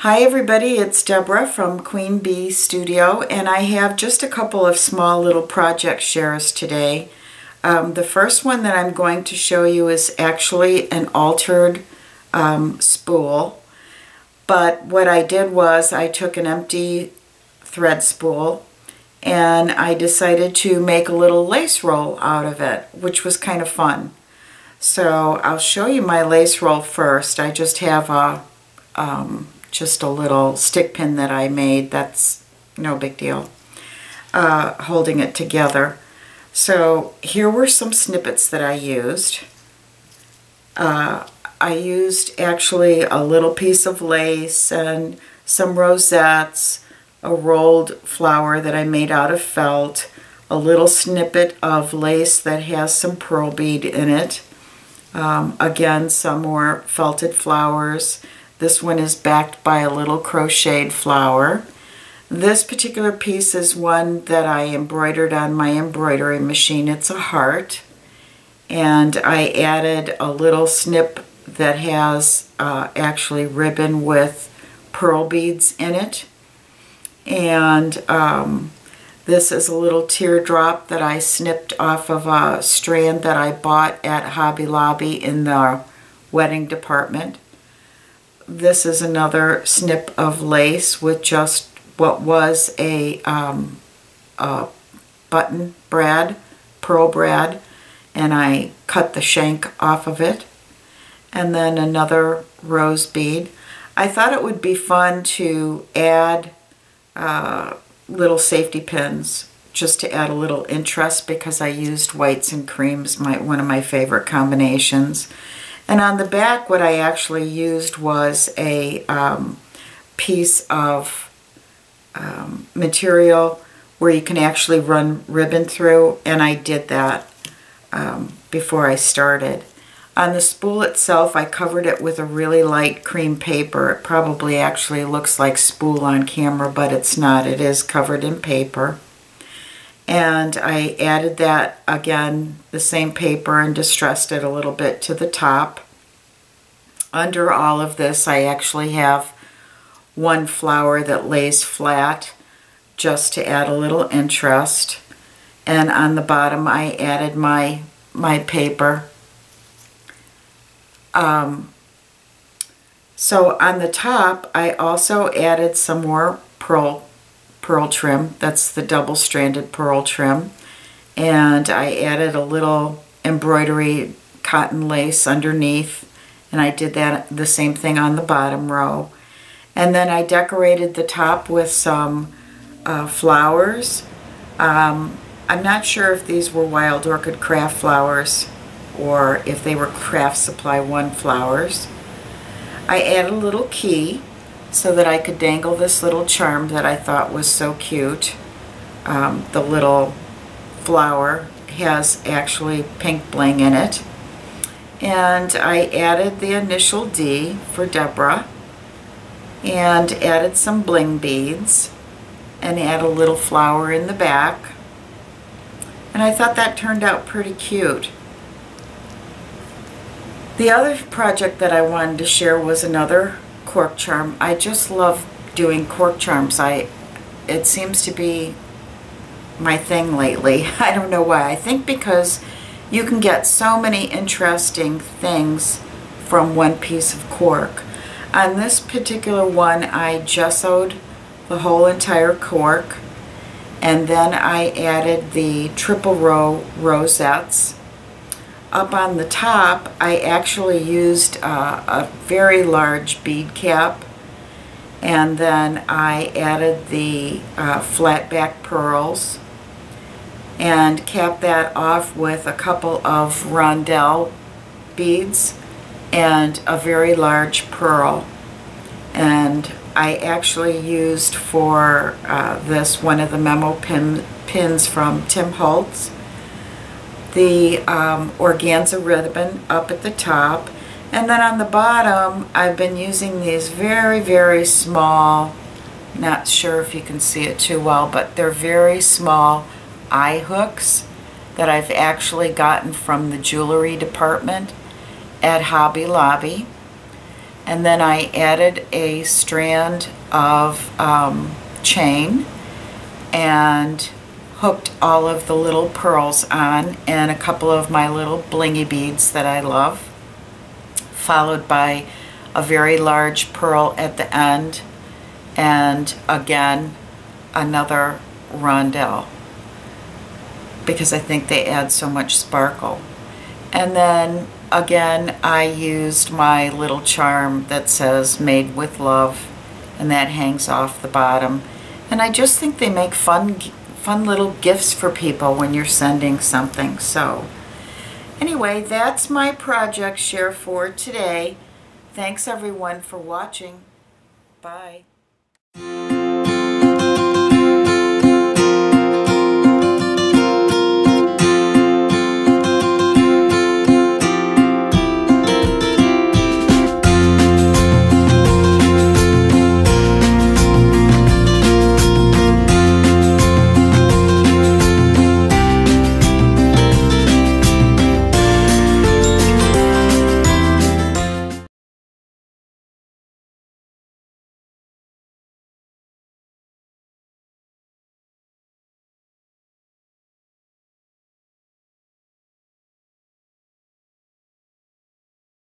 Hi everybody, it's Debra from Queen Bee Studio, and I have just a couple of small little project shares today. The first one that I'm going to show you is actually an altered spool, but what I did was I took an empty thread spool and I decided to make a little lace roll out of it, which was kind of fun. So I'll show you my lace roll first. I just have just a little stick pin that I made. That's no big deal, holding it together. So here were some snippets that I used. I used actually a little piece of lace and some rosettes, a rolled flower that I made out of felt, a little snippet of lace that has some pearl bead in it, again some more felted flowers. This one is backed by a little crocheted flower. This particular piece is one that I embroidered on my embroidery machine. It's a heart. And I added a little snip that has actually ribbon with pearl beads in it. And this is a little teardrop that I snipped off of a strand that I bought at Hobby Lobby in the wedding department. This is another snip of lace with just what was a button brad, pearl brad, and I cut the shank off of it. And then another rose bead. I thought it would be fun to add little safety pins just to add a little interest because I used whites and creams, one of my favorite combinations. And on the back, what I actually used was a piece of material where you can actually run ribbon through, and I did that before I started. On the spool itself, I covered it with a really light cream paper. It probably actually looks like spool on camera, but it's not. It is covered in paper. And I added that, again, the same paper, and distressed it a little bit to the top. Under all of this, I actually have one flower that lays flat just to add a little interest. And on the bottom, I added my paper. So on the top, I also added some more pearl trim. That's the double-stranded pearl trim. And I added a little embroidery cotton lace underneath, and I did that the same thing on the bottom row. And then I decorated the top with some flowers. I'm not sure if these were Wild Orchid Craft flowers or if they were Craft Supply 1 flowers. I added a little key so that I could dangle this little charm that I thought was so cute. The little flower has actually pink bling in it. And I added the initial D for Debra, and added some bling beads, and add a little flower in the back. And I thought that turned out pretty cute. The other project that I wanted to share was another cork charm. I just love doing cork charms. It seems to be my thing lately. I don't know why. I think because you can get so many interesting things from one piece of cork. On this particular one, I gessoed the whole entire cork, and then I added the triple row rosettes. Up on the top, I actually used a very large bead cap, and then I added the flat back pearls and capped that off with a couple of rondelle beads and a very large pearl. And I actually used for this one of the memo pins from Tim Holtz, the organza ribbon up at the top, and then on the bottom I've been using these very, very small, not sure if you can see it too well, but they're very small eye hooks that I've actually gotten from the jewelry department at Hobby Lobby. And then I added a strand of chain and hooked all of the little pearls on, and a couple of my little blingy beads that I love, followed by a very large pearl at the end, and again another rondelle, because I think they add so much sparkle. And then again I used my little charm that says made with love, and that hangs off the bottom. And I just think they make fun little gifts for people when you're sending something. So anyway, that's my project share for today. Thanks everyone for watching. Bye.